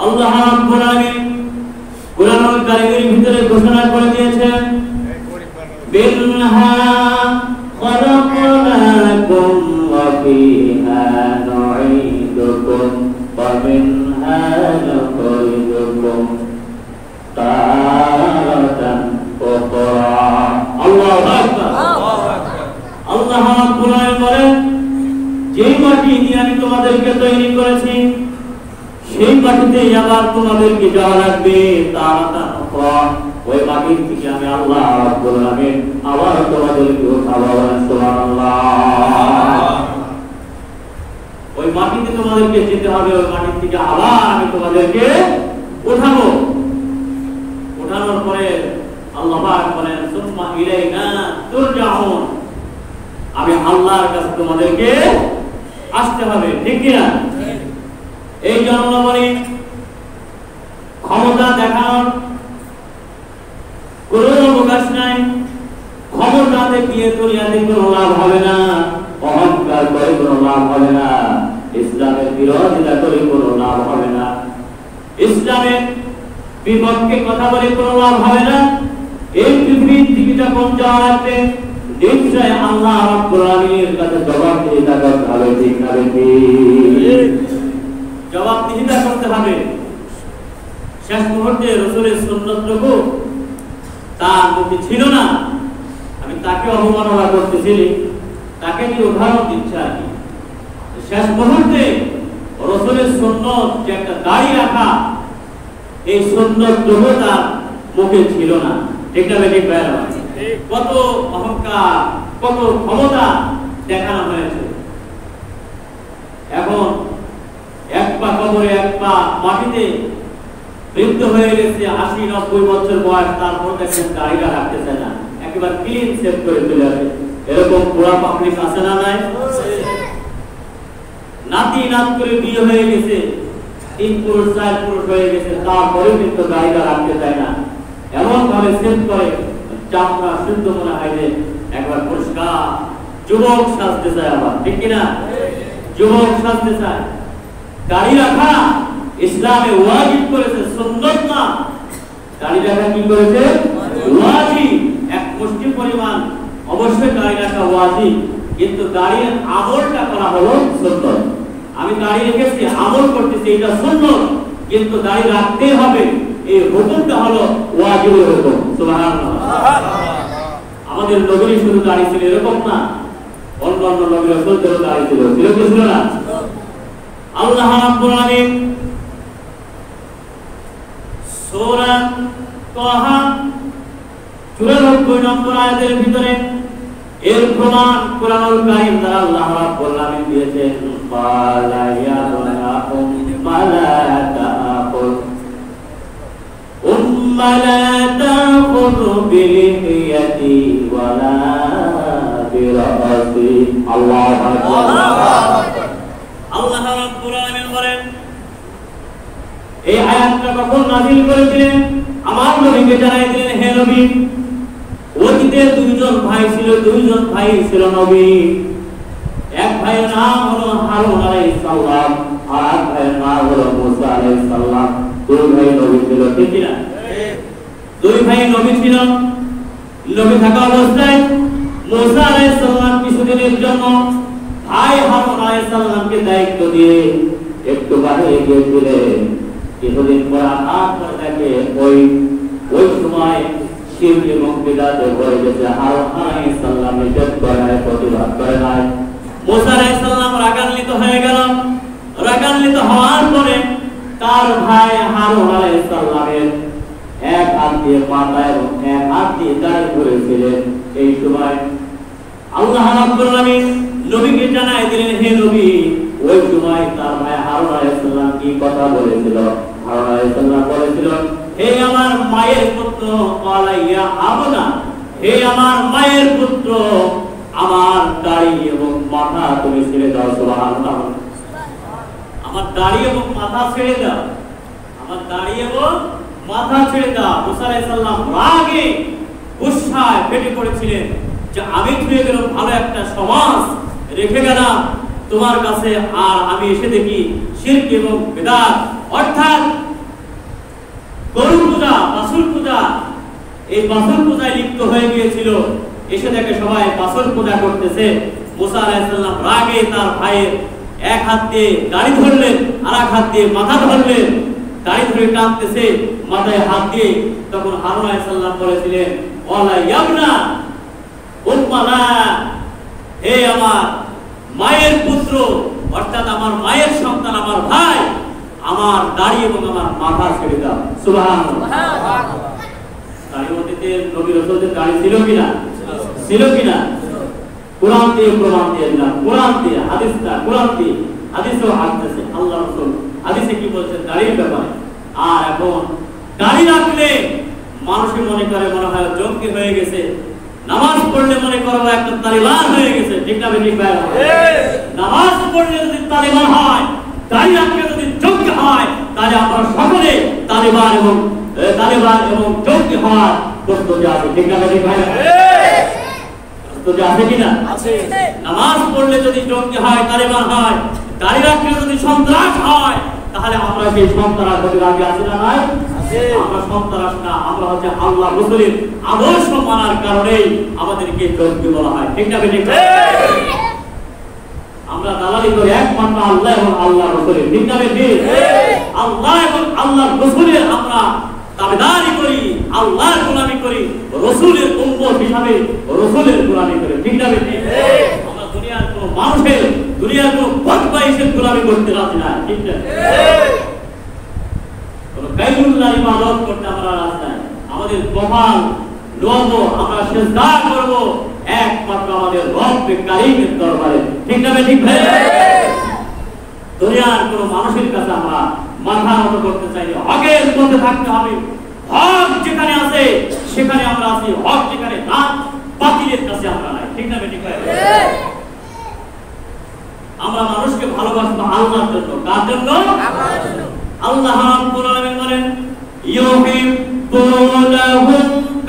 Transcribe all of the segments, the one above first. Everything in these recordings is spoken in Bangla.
আল্লাহ রাব্বুল আলামিন কুরআনুল কারীমের ভিতরে ঘোষণা করে দিয়েছেন বিনহা খলাকনাকুম ওয়া ফিহা নুঈদুকুম ওয়া মিনহা নুখরিজুকুম তারাতান উখরা। আল্লাহু আকবার। আল্লাহ রাব্বুল আলামিন বলেন যে মাটি দিয়ে আমি তোমাদেরকে তৈরি করেছি সেই মাটিতে আবার তোমাদেরকে যাওয়া লাগবে। তারাতান উখরা, ওই মাটির থেকে আমি আল্লাহ রাব্বুল আলামিন আবার তোমাদেরকে উঠাবো। সুবহানাল্লাহ। ওই মাটিতে তোমাদেরকে যেতে হবে, ওই মাটির থেকে আবার আমি তোমাদেরকে উঠাবো। উঠানোর পরে আল্লাহ পাক বলেন সুম্মা ইলাইনা তুরজাউন, আমি আল্লাহর কাছে তোমাদেরকে আসতে হবে। ঠিক কি না? এই জন্য বলি ক্ষমতা দেখানোর কোনো অবকাশ নাই। ক্ষমতা দেখিয়ে দুনিয়াতে কোনো লাভ হবে না, অহংকার করে কোনো লাভ হবে না, ইসলামের বিরোধিতা করে কোনো লাভ হবে না, ইসলামের বিপক্ষে কথা বলে কোনো লাভ হবে না। এই পৃথিবীর থেকে যখন যাওয়া লাগবে নিশ্চয় আল্লাহ রাব্বুল আলামিনের কাছে জবাবদিহিতা করতে হবে। ঠিক না? জবাবদিহিতা করতে হবে। শেষ মুহূর্তে রাসূলের সুন্নতটুকু তার মুখে ছিল না, আমি তাকে অবমাননা করতেছি, তাকে নিয়ে উদাহরণ দিচ্ছি আর কি। শেষ মুহূর্তে রাসূলের সুন্নত যে একটা দাড়ি রাখা, এই সুন্নতটুকু তার মুখে ছিল না। ঠিক না? ঠিক ভাইরা, কত অহংকার, কত ক্ষমতা দেখানো হয়েছে। এখন এক পা কবরে এক পা মাটিতে বৃদ্ধ হয়ে গেছে, ৮০-৯০ বছর বয়স, তারপর দেখেন দাড়িটা রাখতেছে না, একেবারে ক্লিন শেভ করে চলে আসে। এরকম পোড়া পাবলিক আছে না? নাই। নাতি নাত করে বিয়ে হয়ে গেছে, ৩ পুরুষ ৪ পুরুষ হয়ে গেছে, তারপরেও কিন্তু দাড়িটা রাখতে চায় না। এমন ভাবে শেভ করে চামড়া শুদ্ধ মনে হয় যে একবার পরিষ্কার যুবক সাজতে চায় আবার। ঠিক কিনা? যুবক সাজতে চায়। দাড়ি রাখা ইসলামে ওয়াজিব করেছে, সুন্নাত না। দাড়ি রাখা কি করেছে? ওয়াজিব। এক মুষ্টি পরিমাণ অবশ্যই দাড়ি রাখা ওয়াজিব, কিন্তু দাড়ির আমলটা করা হলো সুন্নাত। আমি দাড়ি রেখেছি, আমল করতেছি, এটা সুন্নাত, কিন্তু দাড়ি রাখতে হবে, এই হুকুমটা হলো ওয়াজিবের হুকুম। সুবহানাল্লাহ। আমাদের নবী শুধু দাড়ি ছিল এরকম না, অন্যান্য নবী রাসূলদেরও দাড়ি ছিল। ছিল কি ছিল না? আল্লাহ রাব্বুল আলামিন সূরা তাহা ৯৪ নম্বর আয়াতের ভিতরে এর প্রমাণ কুরআনুল কারীম দ্বারা আল্লাহ রাব্বুল আলামিন দিয়েছেন। ক্বালা ইয়া বুনাকুম মালা তাকুল উম্মালা তাকুল বিলিহিয়াতি ওয়ালা বিরাসি। আল্লাহু আকবার। আল্লাহ রাব্বুল আলামিন বলেন, এই আয়াতটা কখন নাযিল করেছিলেন? আমার নবীকে জানাই দিলেন, হে নবী, অতীতে দুইজন ভাই ছিল নবী। এক ভাইয়ের নাম হলো হারুন আলাইহিস সালাম, আর এক ভাইয়ের নাম হলো মুসা আলাইহিস সালাম। দুই ভাই নবী ছিল। ঠিক না? দুই ভাই নবী ছিল। নবী থাকা অবস্থায় মুসা আলাইহিস সালাম কিছুদিনের জন্য ভাই হারুন আলাইহিস সালামকে দায়িত্ব দিয়ে একটু বাইরে গিয়েছিলেন। কিছুদিন পর আঘাত করে দেখে ওই সময় শিরক এবং বিদআতে ভরে গেছে। হারুন আলাইহিস সালাম নিষেধ করায় প্রতিবাদ করে নাই। মুসা আলাইহিস সালাম রাগান্বিত হয়ে গেল। রাগান্বিত হওয়ার পরে তার ভাই হারুন আলাইহিস সালামের এক হাত দিয়ে মাথা এবং এক হাত দিয়ে দাড়ি ধরেছিলেন। এই সময় আল্লাহ রাব্বুল আলামিন নবীকে জানাই দিলেন, হে নবী, ওই সময় তার ভাই হারুন আলাইহিস সালাম কি কথা বলেছিল? হারুন আলাইহিস সালাম বলেছিল, হে আমার মায়ের পুত্র, ক্বালা ইয়া আবনা, হে আমার মায়ের পুত্র, আমার দাড়ি এবং মাথা তুমি ছেড়ে দাও। সুবহানাল্লাহ। আমার দাড়ি এবং মাথা ছেড়ে দাও, আমার দাড়ি এবং মাথা ছেড়ে দাও। মুসা আলাইহিস সালাম রাগে গুসায় ফেটে পড়েছিলেন যে আমি ছুঁয়ে গেলাম ভালো একটা সমাজ রেখে গেলাম তোমার কাছে, আর আমি এসে দেখি শিরক এবং বিদআত, অর্থাৎ এই বাছুর পূজায় লিপ্ত হয়ে গিয়েছিল। এসে দেখে সবাই বাছুর পূজা করতেছে। মুসা আলাইহিস সালাম রাগে তার ভাইয়ের এক হাত দিয়ে দাড়ি ধরলেন, আর এক হাত দিয়ে মাথা ধরলেন। দাড়ি ধরে টানতেছে, মাথায় হাত দিয়ে। তখন হারুন আলাইহিস সালাম বলেছিলেন, ওয়ালা ইয়াবনা উম্মালা, হে আমার মায়ের পুত্র, অর্থাৎ আমার মায়ের সন্তান, আমার ভাই, আমার দাড়ি এবং আমার মাথা ছেড়ে দাও। সুবহানাল্লাহ। দাড়ি অতীতে নবী রাসূলদের দাড়ি ছিল কিনা? ছিল কিনা? কোরআন দিয়ে প্রমাণ দিয়ে দিলাম, কোরআন দিয়ে, হাদিসটা কোরআন দিয়ে, হাদিসেও আসতেছে। আল্লাহ রাসূল হাদিসে কি বলছেন দাড়ির ব্যাপারে। আর এখন দাড়ি রাখলে মানুষের মনে করে মনে হয় জঙ্গি হয়ে গেছে, নামাজ পড়লে মনে করো একটা তালিবান হয়ে গেছে। ঠিক না ঠিক ভাই? নামাজ পড়লে যদি তালিবান হয়, দাড়ি রাখলে যদি জঙ্গি হয়, তাহলে আমরা সকলে তালিবান এবং জঙ্গি হওয়ার প্রস্তুতি আছে। ঠিক না ঠিক ভাই? প্রস্তুতি আছে কিনা? আছে। নামাজ পড়লে যদি জঙ্গি হয়, তালিবান হয়, দাড়ি রাখলে যদি সন্ত্রাস হয়, তাহলে আমরা সেই সন্ত্রাসের আগে আছি না নাই? আমরা সন্ত্রাস না, আমরা হচ্ছে আল্লাহ রাসূলের আদর্শ মানার কারণে আমাদেরকে জঙ্গি বলা হয়। ঠিক না ঠিক? আমরা দালালি করি একমাত্র আল্লাহ এবং আল্লাহ রাসূলের। ঠিক না ঠিক? আল্লাহ এবং আল্লাহ রাসূলের আমরা তাবেদারি করি, আল্লাহর গোলামি করি, রাসূলের উম্মত হিসাবে রাসূলের গোলামি করি। ঠিক না ঠিক? আমরা দুনিয়ার কোনো মানুষের, দুনিয়ার কোনো বদমাইশের গোলামি করতে রাজি না। ঠিক না? গায়রুল্লাহর ইবাদত করতে আমরা রাজি না। আমাদের কপাল লব, আমরা সিজদা করব একমাত্র আমাদের রব্বে কারীমের দরবারে। ঠিক না ঠিক ভাই? দুনিয়ার কোনো মানুষের কাছে আমরা মাথা নত করতে চাই না। হকের পথে থাকতে হবে। হক যেখানে আছে সেখানে আমরা আছি, হক যেখানে না বাতিলের কাছে আমরা নাই। ঠিক না ঠিক ভাই? আমরা মানুষকে ভালোবাসবো আল্লাহর জন্য। কার জন্য? আল্লাহর জন্য। আল্লাহ রাব্বুল আলামিন বলেন, ইউহিব্বুনাহুম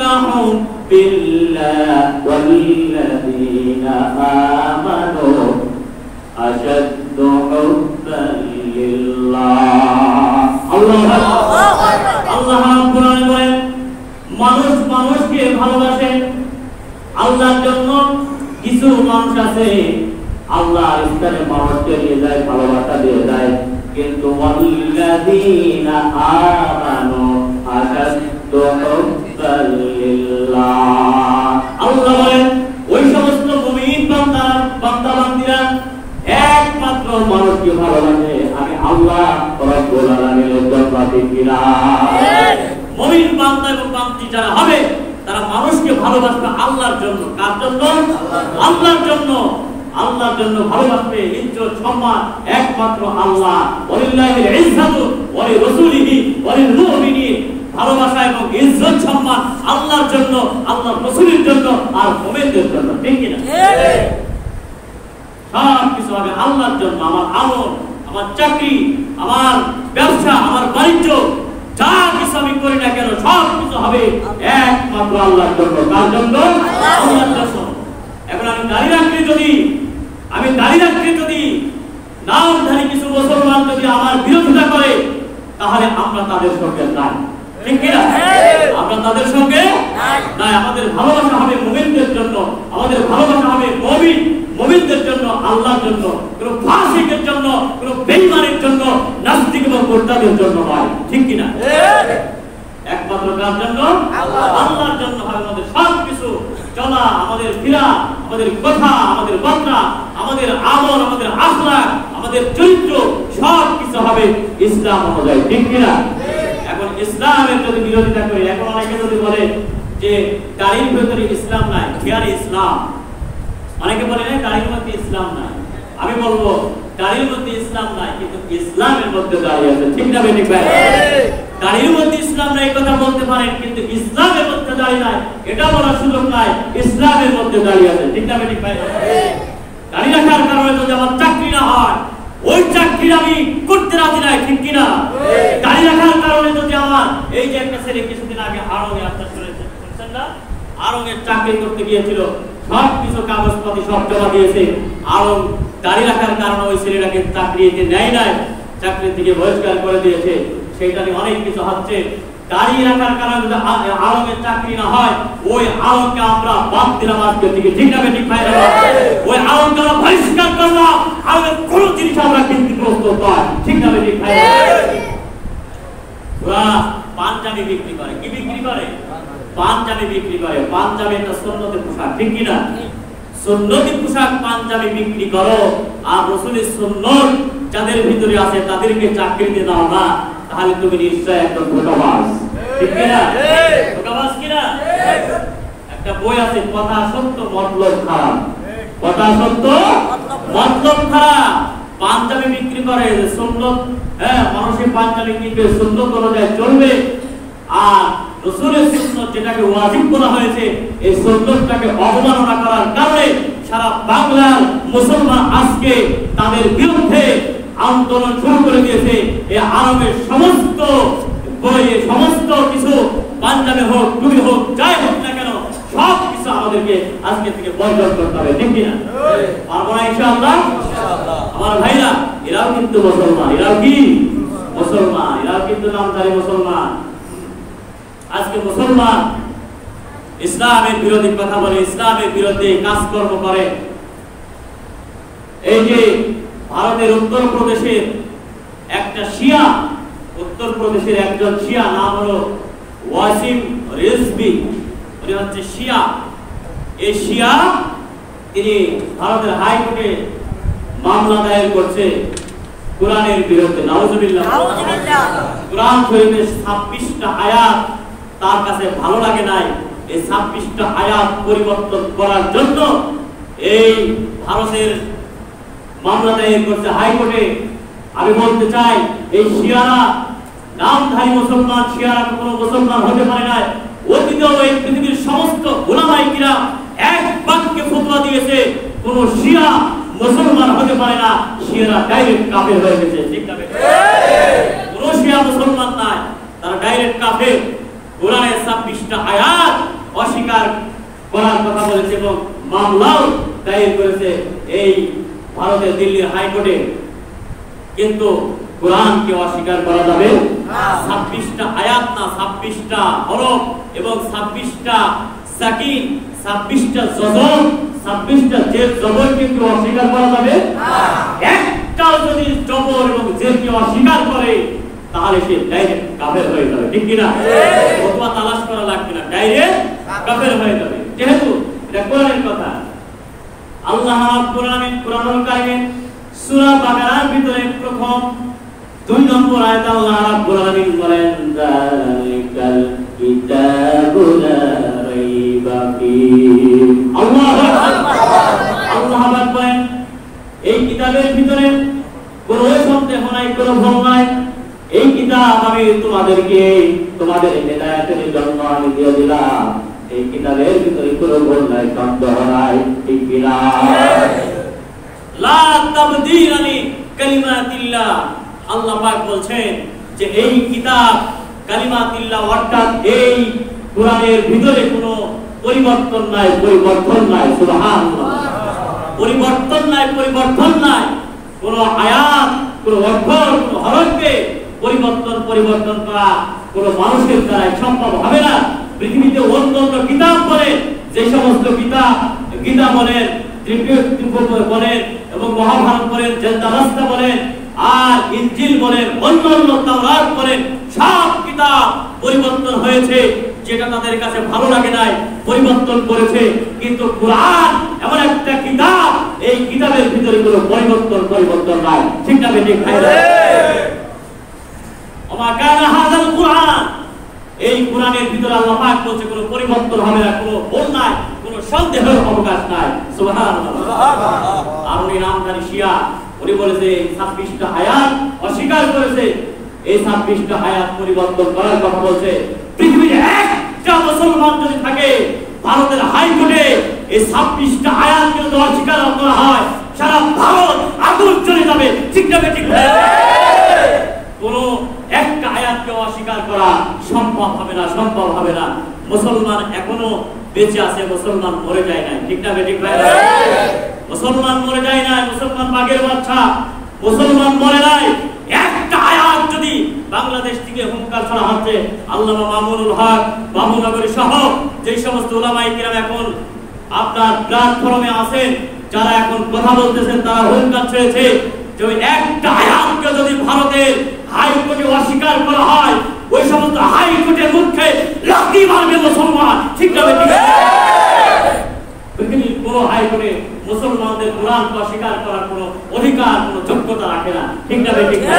কাহুব্বিল্লাহ ওয়াল্লাযীনা আমানু আশাদ্দু হুব্বান লিল্লাহ। আল্লাহু আকবার। আল্লাহ রাব্বুল আলামিন বলেন, মানুষ মানুষকে ভালোবাসে আল্লাহর জন্য। কিছু মানুষ আছে আল্লাহর ইস্তারে মানুষকে নিয়ে যায়, ভালোবাসা দিয়ে যায়, কিন্তু ওয়াল্লাযীনা আমানু আশাদ্দু হুব্বান লিল্লাহ। আল্লাহ বলেন ওই সমস্ত মুমিন বান্দা-বান্দীরা একমাত্র মানুষকে ভালোবাসে আমি আল্লাহ রাব্বুল আলামিনের জন্য। ঠিক কিনা? মুমিন বান্দা এবং বান্দী যারা হবে তারা মানুষকে ভালোবাসবে আল্লাহর জন্য। কার জন্য? আল্লাহর জন্য। আল্লাহর জন্য ভালোবাসবে। ইজ্জত সম্মান একমাত্র আল্লাহ। ওয়ালিল্লাহিল ইজ্জাতু ওয়া লিরাসূলিহি ওয়া লিল মুমিনিন। ভালোবাসা এবং ইজ্জত সম্মান আল্লাহর জন্য, আল্লাহর রাসূলের জন্য আর মুমিনদের জন্য। ঠিক কি না? সব কিছু হবে আল্লাহর জন্য। আমার আমল, আমার চাকরি, আমার ব্যবসা, আমার বাণিজ্য, যা কিছু আমি করি না কেন সব কিছু হবে একমাত্র আল্লাহর জন্য। কার জন্য? আল্লাহর জন্য। এখন আমি দাঁড়িয়ে রাখলে যদি নামধারী কিছু মুসলমান যদি আমার বিরোধিতা করে, তাহলে আমরা তাদের সঙ্গে নাই। ঠিক কিনা? আমরা তাদের সঙ্গে নাই। আমাদের ভালোবাসা হবে মুমিনদের জন্য, আমাদের ভালোবাসা হবে মুমিনদের জন্য, আল্লাহর জন্য। কোনো ফাসিকের জন্য, কোনো বেঈমানের জন্য, নাস্তিক এবং মুরতাদের জন্য নয়। ঠিক কিনা? একমাত্র কার জন্য? আল্লাহর জন্য হবে আমাদের সব কিছু চলা, আমাদের ফিরা, আমাদের কথা, আমাদের বার্তা, আমাদের আমল, আমাদের আখলাক, আমাদের চরিত্র সব কিছু হবে ইসলাম অনুযায়ী। ঠিক কিনা? এখন ইসলামের যদি বিরোধিতা করি, এখন অনেকে যদি বলে যে দাড়ির ভেতরে ইসলাম নাই, খেয়ালে ইসলাম, অনেকে বলে না দাড়ির মধ্যে ইসলাম নাই। আমি বলবো দাড়ির মধ্যে ইসলাম নাই, কিন্তু ইসলামের মধ্যে দাড়ি আছে। ঠিক না ঠিক ভাই? দাড়ির মধ্যে ইসলাম নাই কথা বলতে পারেন, কিন্তু ইসলামের মধ্যে দাড়ি নাই এটা বলার সুযোগ নাই। ইসলামের মধ্যে দাড়ি আছে। ঠিক না ঠিক ভাই? দাড়ি রাখার কারণে যদি আমার চাকরি না হয়, ওই চাকরি আমি করতে রাজি নাই। ঠিক কিনা? দাড়ি রাখার কারণে যদি আমার এই যে একটা ছেলে কিছুদিন আগে আরঙে আপনার শুনছেন না, আরঙের চাকরি করতে গিয়েছিল, সব কিছু কাগজপত্র সব জমা দিয়েছে। আরং দাড়ি রাখার কারণে ওই ছেলেটাকে চাকরিতে নেয় নাই, চাকরি থেকে বহিষ্কার করে দিয়েছে। সেটা নিয়ে অনেক কিছু হচ্ছে। দাঁড়িয়ে রাখার কারণে যদি আলমের চাকরি না হয়, ওই আলমকে আমরা বাদ দিলাম আজকে থেকে, ঠিক না ঠিক ভাই? ওই আলমকে আমরা বহিষ্কার করলাম, আলমের কোনো জিনিস আমরা কিনতে প্রস্তুত নয়, ঠিক না ঠিক ভাই? ওরা পাঞ্জাবি বিক্রি করে, কি বিক্রি করে? পাঞ্জাবি বিক্রি করে। পাঞ্জাবি একটা সুন্নতি পোশাক, ঠিক কি না? সুন্নতি পোশাক পাঞ্জাবি বিক্রি করো, আর রাসূলের সুন্নত যাদের ভিতরে আছে তাদেরকে চাকরিতে দাও না, তাহলে তুমি নিশ্চয় একটা ধোঁকাবাজ, ঠিক কি না? ধোঁকাবাজ কি না? একটা বই আছে, কথা সত্য মতলব খারাপ। কথা সত্য মতলব খারাপ। পাঞ্জাবি বিক্রি করে, সুন্নত, হ্যাঁ, মানুষের পাঞ্জাবি কিনবে, সুন্নত অনুযায়ী চলবে, আর রাসূলের সুন্নাত যেটাকে ওয়াজিব বলা হয়েছে, এই সুন্নাতটাকে অবমাননা করার কারণে সারা বাংলার মুসলমান আজকে তাদের বিরুদ্ধে আন্দোলন শুরু করে দিয়েছে। এই আরবের সমস্ত বইয়ে সমস্ত কিছু, পাঞ্জাবি হোক, টুপি হোক, যাই হোক না কেন, সব কিছু আমাদেরকে আজকে থেকে বর্জন করতে হবে, ঠিক কিনা? পারবো না ইনশাআল্লাহ? আমার ভাইরা, এরাও কিন্তু মুসলমান, এরাও কি মুসলমান, এরাও কিন্তু নামধারী মুসলমান। আজকে মুসলমান ইসলামের বিরোধী কথা বলে, ইসলামের বিরুদ্ধে কাজকর্ম করে। এই যে ভারতের উত্তরপ্রদেশের একটা শিয়া, উত্তরপ্রদেশের একজন শিয়া, নাম হলো ওয়াসিম রিজভী, উনি হচ্ছে শিয়া। এই শিয়া তিনি ভারতের হাইকোর্টে মামলা দায়ের করছে কোরআনের বিরুদ্ধে। নাউজুবিল্লাহ। কোরআন শরীফের 26টা আয়াত তার কাছে ভালো লাগে নাই। এই 26টা আয়াত পরিবর্তন করার জন্য এই ভারতের মামলা দায়ের করছে হাইকোর্টে। আমি বলতে চাই, এই শিয়ারা নামধারী মুসলমান, শিয়ারা কোনো মুসলমান হতে পারে না। অতীতেও এই পৃথিবীর সমস্ত উলামায়ে কিরাম এক বাক্যে ফতোয়া দিয়েছে, কোন শিয়া মুসলমান হতে পারে না। শিয়ারা ডাইরেক্ট কাফের হয়ে গেছে, ঠিক না? কোন শিয়া মুসলমান নাই, তারা ডাইরেক্ট কাফের। কোরআনের 26টা আয়াত অস্বীকার করার কথা বলেছে এবং মামলাও দায়ের করেছে এই ভারতের দিল্লির হাইকোর্টে। কিন্তু কোরআনকে অস্বীকার করা যাবে না। 26টা আয়াত না, 26টা হরফ এবং 26টা সাকিন, 26টা জজম, 26টা জের জবর কিন্তু অস্বীকার করা যাবে না। একটাও যদি জবর এবং জেরকে অস্বীকার করে তাহলে সে ডাইরেক্ট কাফের হয়ে যাবে, ঠিক কি না? ফতোয়া তালাশ করা লাগবে না, ডাইরেক্ট কাফের হয়ে যাবে, যেহেতু এটা কোরআনের কথা। আল্লাহ রাব্বুল আলামিন কোরআনুল কারীমের সূরা বাকারার ভিতরে প্রথম 2 নম্বর আয়াতে আল্লাহ রাব্বুল আলামিন বলেন, যালিকাল কিতাবু লা রাইবা ফীহি। আল্লাহু আকবার। আল্লাহ বলেন, এই কিতাবের ভিতরে কোনো সন্দেহ নাই, কোনো ভুল নাই। এই কিতাব আমি তোমাদেরকে তোমাদের হেদায়েতের জন্য আমি দিয়ে দিলাম। এই কিতাবের ভিতরে কোনো ভুল নাই, সন্দেহ নাই, ঠিক না? লা তাবদীলা লিকালিমাতিল্লাহ। আল্লাহ পাক বলছেন যে এই কিতাব কালিমাতিল্লাহ, অর্থাৎ এই কোরআনের ভিতরে কোনো পরিবর্তন নাই, পরিবর্তন নাই। সুবহানাল্লাহ। পরিবর্তন নাই, পরিবর্তন নাই। কোন আয়াত, কোন অক্ষর, কোন হরফকে পরিবর্তন করা কোন মানুষের দ্বারা সম্ভব হবে না। পৃথিবীতে অন্যান্য কিতাব বলে, যে সমস্ত কিতাব, গীতা বলেন, ত্রিপিটক বলেন এবং মহাভারত বলেন, জেন্দারাস্তা বলেন, আর ইনজিল বলেন, অন্যান্য তাওরাত বলেন, সব কিতাব পরিবর্তন হয়েছে। যেটা তাদের কাছে ভালো লাগে নাই পরিবর্তন করেছে। কিন্তু কোরআন এমন একটা কিতাব, এই কিতাবের ভিতরে কোনো পরিবর্তন নাই, ঠিক না? ঠিক ভাইরা, ওমা কানা হাযাল কুরআন, এই কোরআনের ভিতরে আল্লাহ পাক বলছে কোনো পরিবর্তন হবে না, কোনো ভুল নাই, কোনো সন্দেহের অবকাশ নাই। সুবহানাল্লাহ। আর উনি নামধারী শিয়া, উনি বলেছে 26টা আয়াত অস্বীকার করেছে। এই 26টা আয়াত পরিবর্তন করার কথা বলছে। পৃথিবীর একটা মুসলমান যদি থাকে, ভারতের হাইকোর্টে এই 26টা আয়াত যদি অস্বীকার করা হয়, সারা ভারত আগুন চলে যাবে, ঠিক না? ঠিক না? কোন একটা আয়াতকে অস্বীকার করা সম্ভব হবে না, সম্ভব হবে না। মুসলমান এখনো বেঁচে আছে, মুসলমান মরে যায় না, ঠিক না? ঠিক ভাইরা, মুসলমান মরে যায় না, মুসলমান বাঘের বাচ্চা, মুসলমান মরে নাই। একটা আয়াত যদি বাংলাদেশ থেকে হুঙ্কার ছড়া হচ্ছে আল্লামা মামুনুল হক বাবুনগরী সহ যে সমস্ত উলামায়ে কিরাম এখন আপনার প্ল্যাটফর্মে আছেন, যারা এখন কথা বলতেছেন, তারা হুঙ্কার ছেড়েছে যে ওই একটা আয়াতকে যদি ভারতের হাইকোর্টে অস্বীকার করা হয়, ওই সমস্ত হাইকোর্টের মুখে লাথি মারবে মুসলমান। ঠিক না? কোন হাইকোর্টে মুসলমানদের কোরআনকে অস্বীকার করার কোন অধিকার, কোন যোগ্যতা রাখে না। ঠিক না? ঠিক না?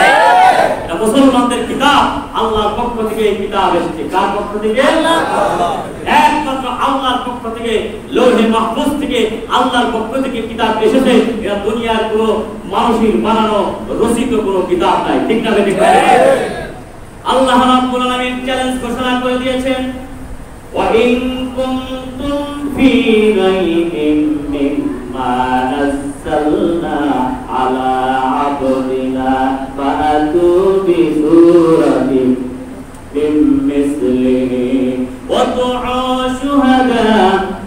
এটা মুসলমানদের কিতাব, আল্লাহর পক্ষ থেকে এই কিতাব এসেছে। কার পক্ষ থেকে? একমাত্র আল্লাহর পক্ষ থেকে, লৌহে মাহফুজ থেকে আল্লাহর পক্ষ থেকে কিতাব এসেছে। এটা দুনিয়ার কোনো মানুষের বানানো রচিত কোনো কিতাব নাই। ঠিক না? ঠিক না? আল্লাহ রাব্বুল আলামিন চ্যালেঞ্জ ঘোষণা করে দিয়েছেন, ওয়া ইন কুনতুম ফি রাইবিন মিম্মা নাযালনা আলা আবদিনা ফাআতু বিসূরাতিন মিন মিসলিহি ওয়া দু'উ শুহাদাআকুম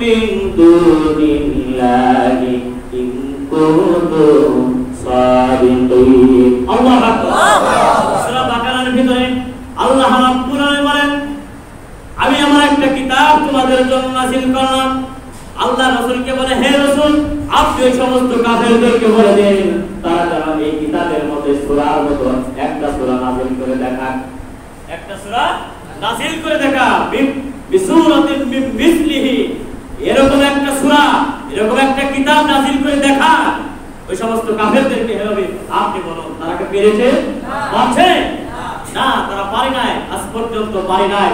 মিন দুনিল্লাহি ইন কুনতুম সাদিকিন। আল্লাহু আকবার। সূরা বাকারার ভিতরে আল্লাহ রাব্বুল আলামিন বলেন, আমি আমার একটা কিতাব তোমাদের জন্য নাযিল করলাম। আল্লাহ রাসূলকে বলে, হে রাসূল, আপনি ওই সমস্ত কাফেরদেরকে বলে দেন তারা যেন এই কিতাবের মধ্যে সূরার মতো একটা সূরা নাযিল করে দেখান। একটা সূরা নাযিল করে দেখা, বিসূরাতিন মিন মিসলিহি, এরকম একটা সূরা, এরকম একটা কিতাব নাযিল করে দেখা। ওই সমস্ত কাফেরদেরকে হবে আপনি বলুন, তারা কি পেরেছে? পারছে না, তারা পারে নাই, আজ পর্যন্ত পারে নাই।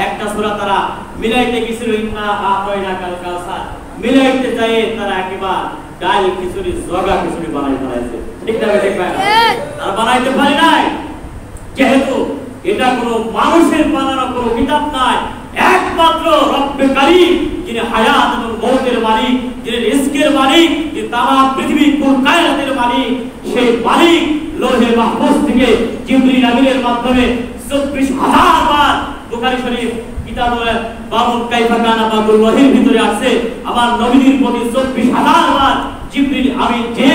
একটা সূরা তারা মিলাইতে গিয়েছিল, ইন্না আতাইনা কাল কাউসার, মিলাইতে যায় তারা একেবারে ডাল খিচুড়ি, জগা খিচুড়ি বানাই ফেলাইছে। ঠিক না? ঠিক না? তারা বানাইতে পারে নাই, যেহেতু এটা কোনো মানুষের বানানো কোনো কিতাব নয়। একমাত্র রব্বে কারীম, যিনি হায়াত এবং মওতের মালিক, যিনি রিজকের মালিক, যিনি তামাম পৃথিবী কুল কায়নাতের মালিক, সেই মালিক লৌহে মাহফুজ থেকে জিবরিল আমিনের মাধ্যমে 24,000 বার বুখারী শরীফ কিতাবে বাবুল কাইফা কানা বাদুল ওয়াহির ভিতরে আছে, আমার নবীর প্রতি 24,000 বার জিবরিল আমিন যে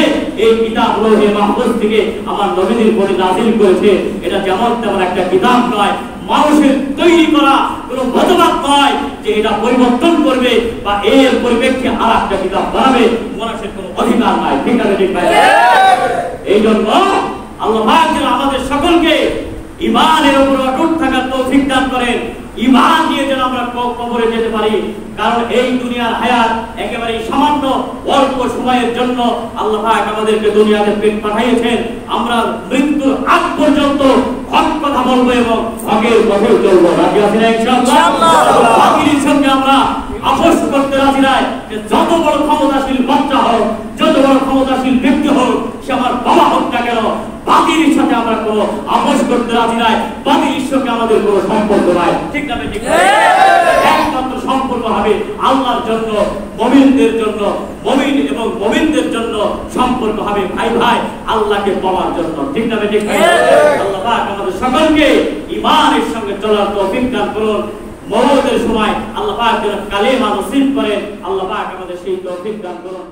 এই কিতাব লৌহে মাহফুজ থেকে আমার নবীর প্রতি নাযিল করেছে। এটা যেমন তেমন একটা কিতাব নয়, মানুষের তৈরি করা কোনো মতবাদ নয় যে এটা পরিবর্তন করবে বা এর পরিপ্রেক্ষিতে আর একটা কিতাব বানাবে, মানুষের কোনো অধিকার নাই। ঠিক আছে? ঠিক ভাই? এই জন্য আল্লাহ পাক যেন আমাদের সকলকে ঈমানের উপর অটুট থাকার তৌফিক দান করেন, ঈমান নিয়ে যেন আমরা কবরে যেতে পারি। কারণ এই দুনিয়ার হায়াত একেবারে সামান্য অল্প সময়ের জন্য আল্লাহ পাক আমাদেরকে দুনিয়াতে পাঠিয়েছেন। আমরা মৃত্যুর আগ পর্যন্ত হক কথা বলবো এবং হকের পথে চলবো। রাজি আছেন ইনশাআল্লাহ? হকের সঙ্গে আমরা আপোষ করতে রাজি নাই। যে যত বড় ক্ষমতাশীল বাচ্চা হোক, যত বড় ক্ষমতাশীল ব্যক্তি হোক, সে আমার বাবা হোক না কেন, বাতিলের সাথে আমরা কোনো আপোষ করতে রাজি নাই। বাতিলের সঙ্গে আমাদের কোনো সম্পর্ক নাই। ঠিক না? ঠিক না? একমাত্র সম্পর্ক হবে আল্লাহর জন্য, মুমিনদের জন্য, মুমিন এবং মুমিনদের জন্য সম্পর্ক হবে ভাই ভাই আল্লাহকে পাওয়ার জন্য। ঠিক না? ঠিক না? আল্লাহ পাক আমাদের সকলকে ঈমানের সঙ্গে চলার তৌফিক দান করুন। মওতের সময় আল্লাহ পাক যেন কালেমা নসিব করেন, আল্লাহ পাক আমাদের সেই তৌফিক দান করুন।